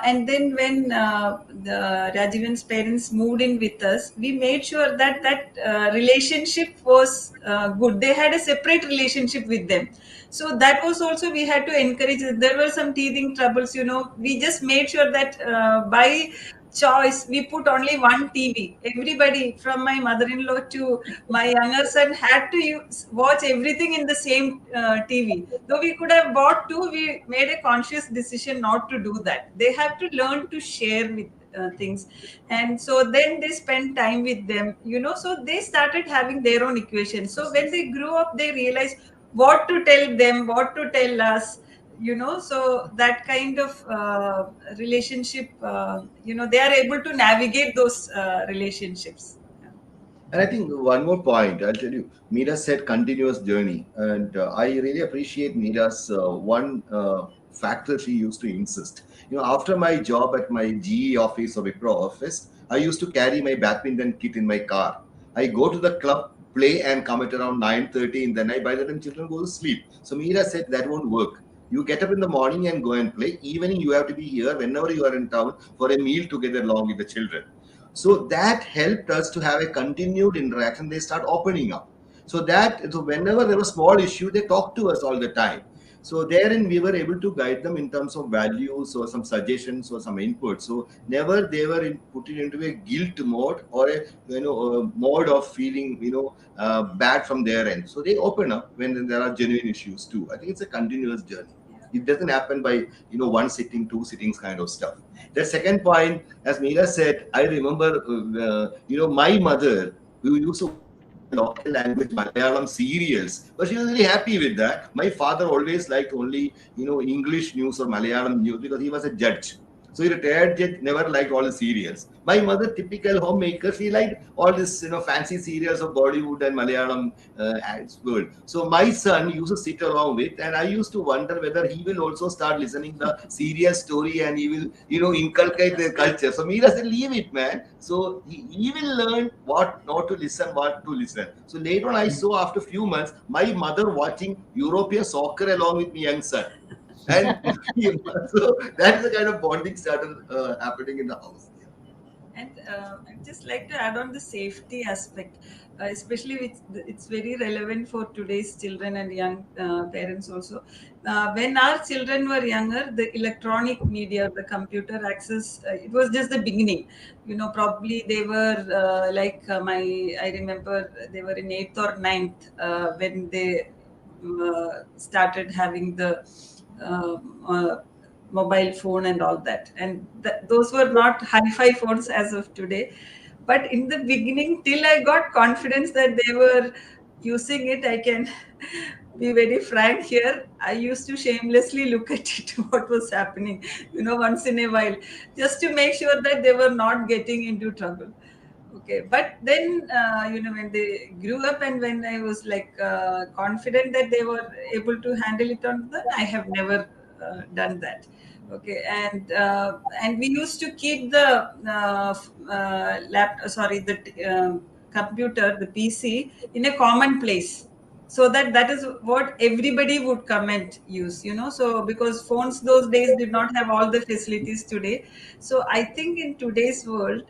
and then when the Rajivan's parents moved in with us, we made sure that relationship was good. They had a separate relationship with them. So that was also, we had to encourage. There were some teething troubles. We just made sure that by choice we put only one TV. Everybody from my mother-in-law to my younger son had to watch everything in the same TV. Though we could have bought two, we made a conscious decision not to do that. They have to learn to share with things. And so then they spend time with them, so they started having their own equations. So when they grew up, they realized what to tell them, what to tell us, so that kind of relationship, they are able to navigate those relationships. And I think one more point, I'll tell you, Meera said continuous journey. And I really appreciate Meera's one factor she used to insist. After my job at my GE office or Wipro office, I used to carry my badminton kit in my car. I go to the club, play, and come at around 9:30 in the night. By the time children go to sleep. So Meera said that won't work. You get up in the morning and go and play. Evening, you have to be here whenever you are in town for a meal together along with the children. So that helped us to have a continued interaction. They start opening up. So whenever there was small issue, they talk to us all the time. So therein we were able to guide them in terms of values or some suggestions or some input. So never they were put into a guilt mode or a mode of feeling bad from their end. So they open up when there are genuine issues too. I think it's a continuous journey. It doesn't happen by one sitting, two sittings kind of stuff. The second point, as Meera said, I remember my mother, who used to watch only local language Malayalam serials, but she was really happy with that. My father always liked only English news or Malayalam news because he was a judge. So he retired judge, never liked all the serials. My mother, typical homemaker, she liked all this fancy serials of Bollywood and Malayalam world. So my son used to sit along with, and I used to wonder whether he will also start listening the serial story and he will inculcate their culture. So Meera said, leave it, man. So he will learn what not to listen, what to listen. So later on, I saw after a few months my mother watching European soccer along with my young son. And so that's the kind of bonding started happening in the house. And I'd just like to add on the safety aspect, especially it's very relevant for today's children and young parents also. When our children were younger, the electronic media, the computer access, it was just the beginning. Probably they were I remember they were in 8th or 9th when they started having the uh, uh, mobile phone and all that, and those were not hi-fi phones as of today, but in the beginning, till I got confidence that they were using it, I can be very frank here, I used to shamelessly look at it what was happening, once in a while, just to make sure that they were not getting into trouble. Okay, but then when they grew up and when I was like confident that they were able to handle it on their own, I have never done that. Okay, and we used to keep the the computer, the PC, in a common place, so that is what everybody would come and use. So because phones those days did not have all the facilities today, so I think in today's world,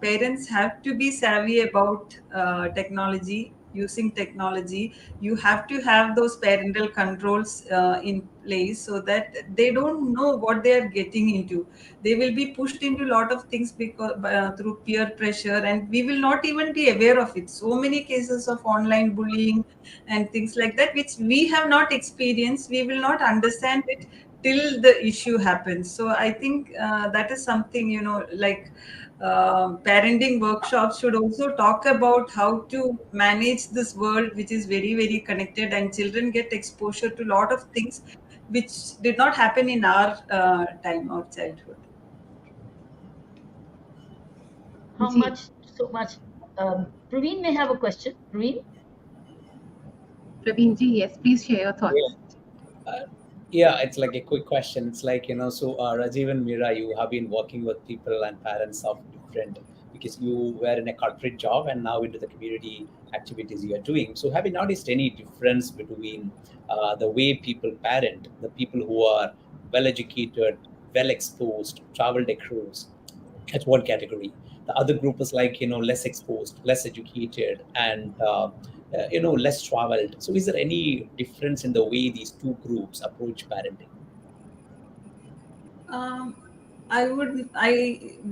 parents have to be savvy about technology, using technology. You have to have those parental controls in place so that they don't know what they are getting into. They will be pushed into a lot of things because through peer pressure, and we will not even be aware of it. So many cases of online bullying and things like that, which we have not experienced, we will not understand it till the issue happens. So I think that is something, like parenting workshops should also talk about how to manage this world which is very very connected, and children get exposure to a lot of things which did not happen in our time or childhood. How Ji, much, so much. Praveen may have a question. Praveen? Praveen ji, yes, please share your thoughts. Uh, yeah, it's like a quick question. It's like, so Rajiv and Mira, you have been working with people and parents of different, because you were in a corporate job and now into the community activities you are doing. So have you noticed any difference between the way people parent, the people who are well educated, well exposed, traveled across? That's one category. The other group is like, less exposed, less educated, and less traveled. So is there any difference in the way these two groups approach parenting? Um, I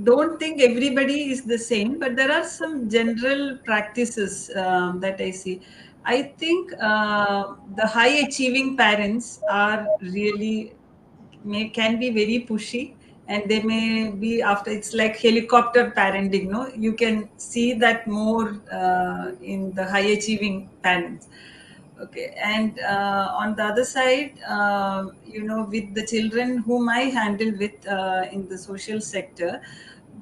don't think everybody is the same, but there are some general practices that I see. I think the high achieving parents are really can be very pushy, and they may be after, it's like helicopter parenting. No, you can see that more in the high achieving parents. Okay, and on the other side, with the children whom I handle with in the social sector,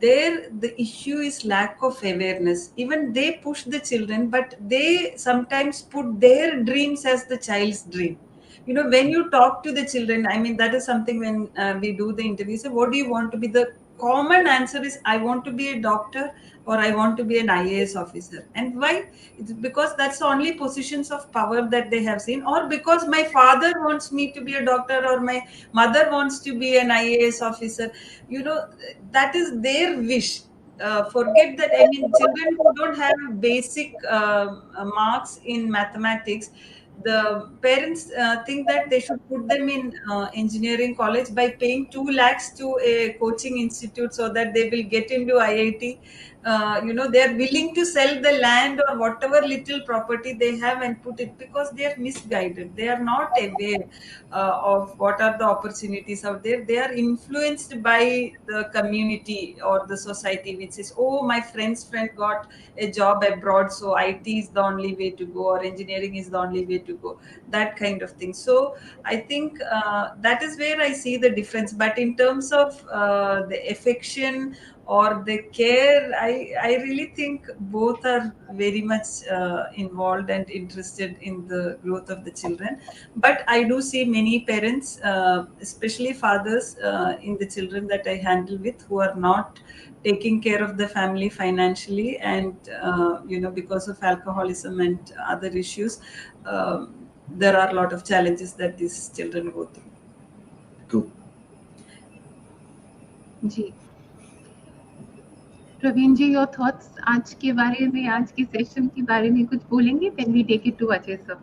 there the issue is lack of awareness. Even they push the children, but they sometimes put their dreams as the child's dream. When you talk to the children, I mean, that is something when we do the interview. So, what do you want to be? The common answer is, I want to be a doctor, or I want to be an IAS officer. And why? It's because that's the only positions of power that they have seen, or because my father wants me to be a doctor, or my mother wants to be an IAS officer. You know, that is their wish. Forget that. I mean, children who don't have basic marks in mathematics, the parents think that they should put them in engineering college by paying 2 lakhs to a coaching institute so that they will get into IIT. They are willing to sell the land or whatever little property they have and put it, because they are misguided. They are not aware of what are the opportunities out there. They are influenced by the community or the society, which says, oh, my friend's friend got a job abroad, so IT is the only way to go, or engineering is the only way to go, that kind of thing. So I think that is where I see the difference. But in terms of the affection or the care, I really think both are very much involved and interested in the growth of the children. But I do see many parents, especially fathers, in the children that I handle with, who are not taking care of the family financially, and because of alcoholism and other issues, there are a lot of challenges that these children go through. Cool. जी, Praveen ji, your thoughts आज के बारे में, आज के session के बारे में कुछ बोलेंगे? Then we take it to Ajay sir.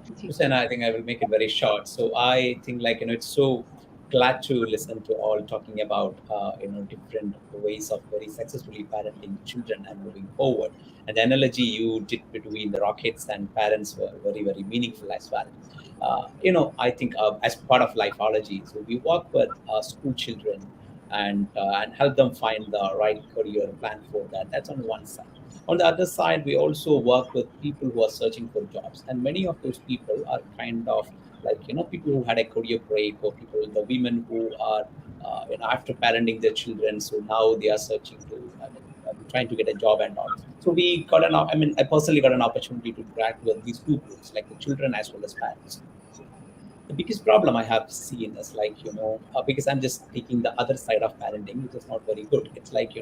Ji. Hussain, I think I will make it very short. So I think, like, it's so glad to listen to all talking about different ways of very successfully parenting children and moving forward. And the analogy you did between the rockets and parents were very, very meaningful as well. I think as part of Lifology, so we work with school children and help them find the right career plan for that. That's on one side. On the other side, we also work with people who are searching for jobs, and many of those people are kind of like people who had a career break, or people, the women who are after parenting their children, so now they are searching to trying to get a job and all. So we got I personally got an opportunity to interact with these two groups, like the children as well as parents. The biggest problem I have seen is like, because I'm just taking the other side of parenting, which is not very good. It's like,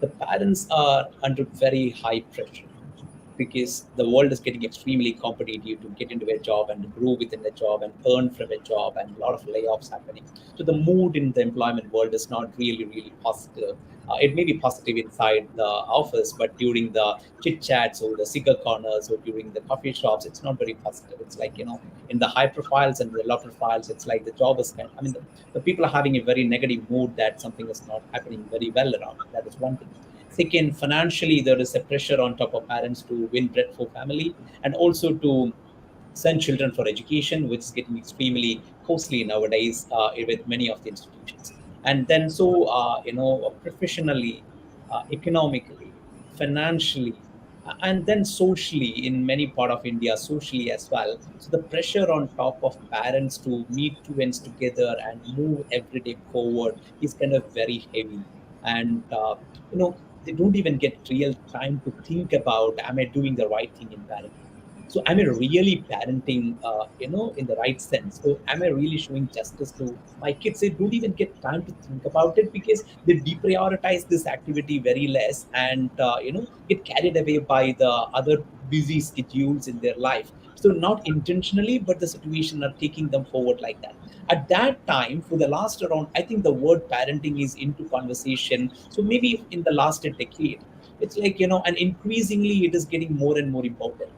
the parents are under very high pressure because the world is getting extremely competitive to get into a job and grow within the job and earn from a job, and a lot of layoffs happening. So the mood in the employment world is not really, really positive. It may be positive inside the office, but during the chit chats or the cigar corners or during the coffee shops, it's not very positive. It's like, in the high profiles and the low profiles, it's like the job is the people are having a very negative mood that something is not happening very well around. That is one thing. Second, financially, there is a pressure on top of parents to win bread for family and also to send children for education, which is getting extremely costly nowadays with many of the institutions. And then, so, professionally, economically, financially, and then socially in many part of India, socially as well. So the pressure on top of parents to meet two ends together and move every day forward is kind of very heavy. And, they don't even get real time to think about, am I doing the right thing in parenting? So am I really parenting, in the right sense? So am I really showing justice to my kids? They don't even get time to think about it because they deprioritize this activity very less and, get carried away by the other busy schedules in their life. So not intentionally, but the situation are taking them forward like that. At that time, for the last around, I think the word parenting is into conversation. So maybe in the last decade, it's like, and increasingly it is getting more and more important.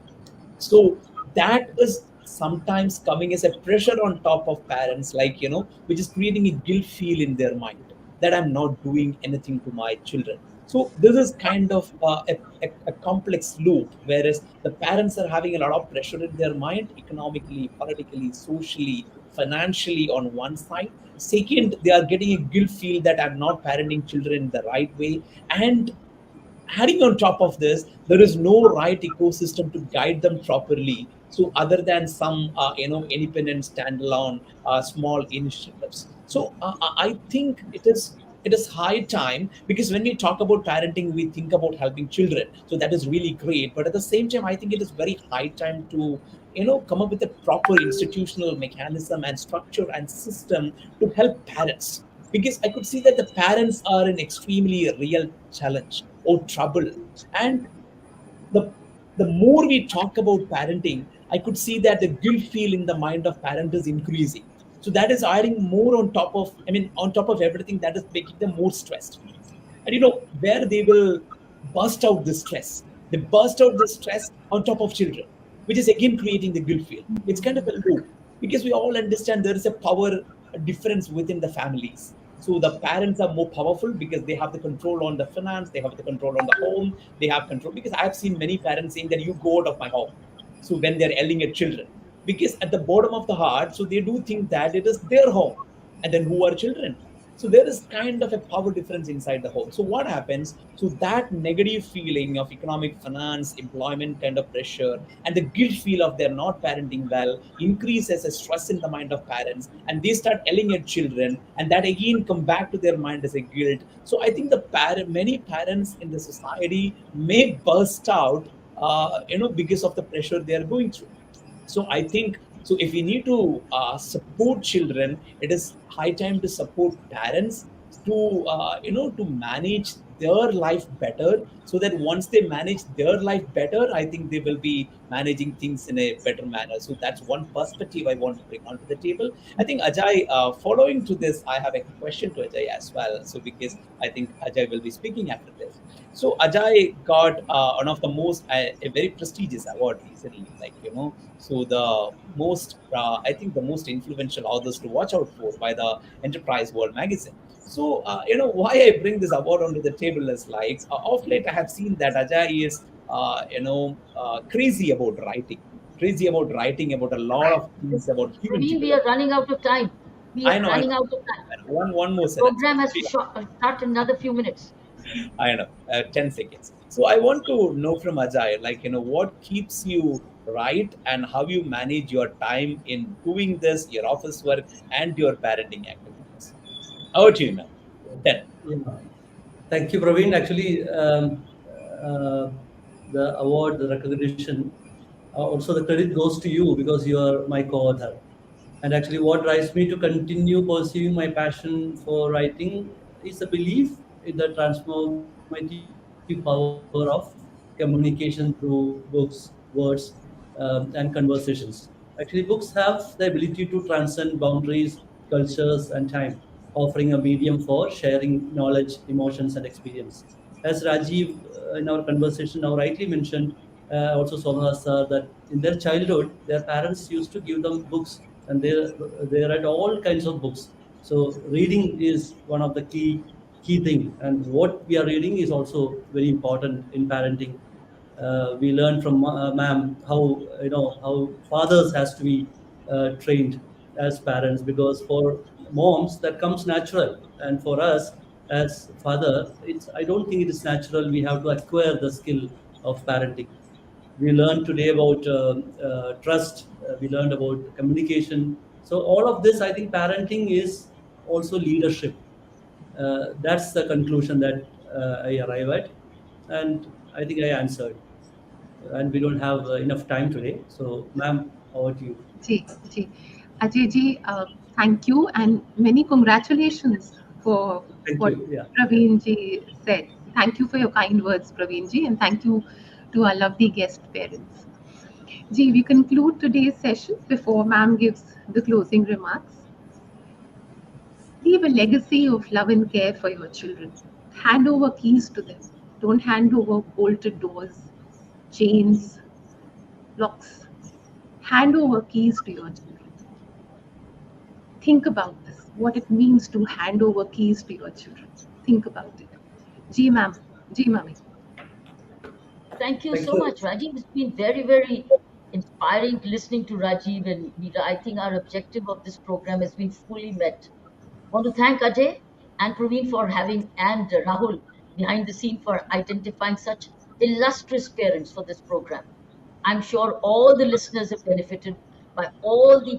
So that is sometimes coming as a pressure on top of parents, like, which is creating a guilt feel in their mind that I'm not doing anything to my children. So this is kind of a complex loop, whereas the parents are having a lot of pressure in their mind, economically, politically, socially, financially on one side. Second, they are getting a guilt feel that I'm not parenting children in the right way. And adding on top of this, there is no right ecosystem to guide them properly. So other than some, independent standalone small initiatives. So I think it is high time, because when we talk about parenting, we think about helping children. So that is really great. But at the same time, I think it is very high time to, come up with a proper institutional mechanism and structure and system to help parents, because I could see that the parents are an extremely real challenge or trouble. And the the more we talk about parenting, I could see that the guilt feel in the mind of parent is increasing. So that is adding more on top of, on top of everything, that is making them more stressed. And where they will burst out the stress. They burst out the stress on top of children, which is again creating the guilt feel. It's kind of a loop, because we all understand there is a power difference within the families. So the parents are more powerful because they have the control on the finance, they have the control on the home, they have control. Because I have seen many parents saying that you go out of my home. So when they're yelling at children, because at the bottom of the heart, so they do think that it is their home, and then who are children? So there is kind of a power difference inside the home. So what happens? So that negative feeling of economic, finance, employment kind of pressure, and the guilt feel of they're not parenting well increases a stress in the mind of parents, and they start yelling at children, and that again come back to their mind as a guilt. So I think many parents in the society may burst out, because of the pressure they are going through. So I think, so if we need to support children, it is high time to support parents to, to manage their life better, so that once they manage their life better, I think they will be managing things in a better manner. So that's one perspective I want to bring onto the table. I think Ajay, following to this, I have a question to Ajay as well. So because I think Ajay will be speaking after this. So Ajay got one of the most a very prestigious award recently, like so the most I think the most influential authors to watch out for by the Enterprise World magazine. So why I bring this award onto the table is like of late I have seen that Ajay is crazy about writing about a lot of things about human Praveen, we are development. running out of time. We are I know. running out of time. One more The sentence. program has to start in another few minutes. I know, 10 seconds. So I want to know from Ajay, like, what keeps you right and how you manage your time in doing this, your office work, and your parenting activities. Over to you now. Then. Yeah. Thank you, Praveen. Actually, uh, the award, the recognition, also the credit goes to you because you are my co-author. And actually, what drives me to continue pursuing my passion for writing is a belief in the transformative power of communication through books, words, and conversations. Actually, books have the ability to transcend boundaries, cultures, and time, offering a medium for sharing knowledge, emotions, and experience. As Rajiv in our conversation now rightly mentioned, also Somnath sir, that in their childhood, their parents used to give them books, and they read all kinds of books. So reading is one of the key thing, and what we are reading is also very important in parenting. We learn from ma'am how how fathers has to be trained as parents, because for moms that comes natural, and for us as father, it's I don't think it is natural. We have to acquire the skill of parenting. We learned today about trust. We learned about communication. So all of this, I think, parenting is also leadership. That's the conclusion that I arrive at, and I think I answered. And we don't have enough time today, so ma'am, over to you. Ji ji Ajay ji thank you and many congratulations for Thank what you. Yeah. Praveen ji said. Thank you for your kind words, Praveen ji, and thank you to our lovely guest parents. Ji, we conclude today's session before ma'am gives the closing remarks. Leave a legacy of love and care for your children. Hand over keys to them. Don't hand over bolted doors, chains, locks. Hand over keys to your children. Think about this, what it means to hand over keys to your children. Think about it. Ji ma'am, ji mami. Thank you Thank so you. much, Rajiv. It's been very, very inspiring listening to Rajiv and Meera. I think our objective of this program has been fully met. I want to thank Ajay and Praveen for having, and Rahul behind the scene for identifying such illustrious parents for this program. I'm sure all the listeners have benefited by all the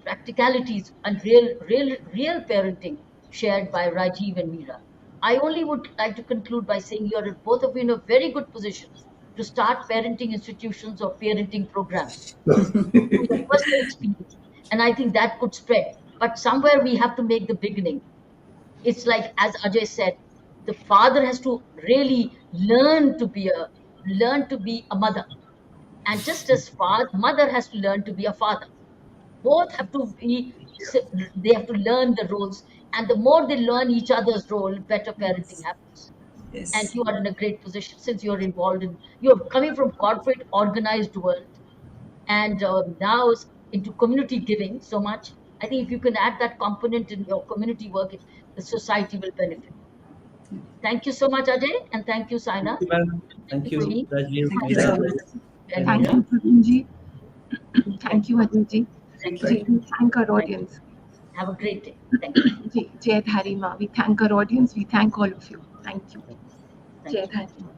practicalities and real parenting shared by Rajiv and Meera. I only would like to conclude by saying you're both of you in a very good position to start parenting institutions or parenting programs from your personal experience. And I think that could spread. But somewhere we have to make the beginning. It's like, as Ajay said, the father has to really learn to be a mother. And just as mother has to learn to be a father, both have to be, they have to learn the roles. And the more they learn each other's role, better parenting happens. And Yes. you are in a great position since you're involved in, you're coming from corporate organized world, and now into community giving so much. I think if you can add that component in your community work, the society will benefit. Thank you so much, Ajay, and thank you, Saina. Thank you, ma'am. Thank Thank you, you, Praveen. Rajiv, Thank you Meera, so much. And and Thank Meera. Meera. you, Praveen ji. Thank you, Ajay ji. Thank Ji, you. we thank our Thank you. audience. Have a great day. Thank you. Ji, Jai Dhari Ma. We thank our audience. We thank all of you. Thank you. Thank Jai you. Dhari Ma.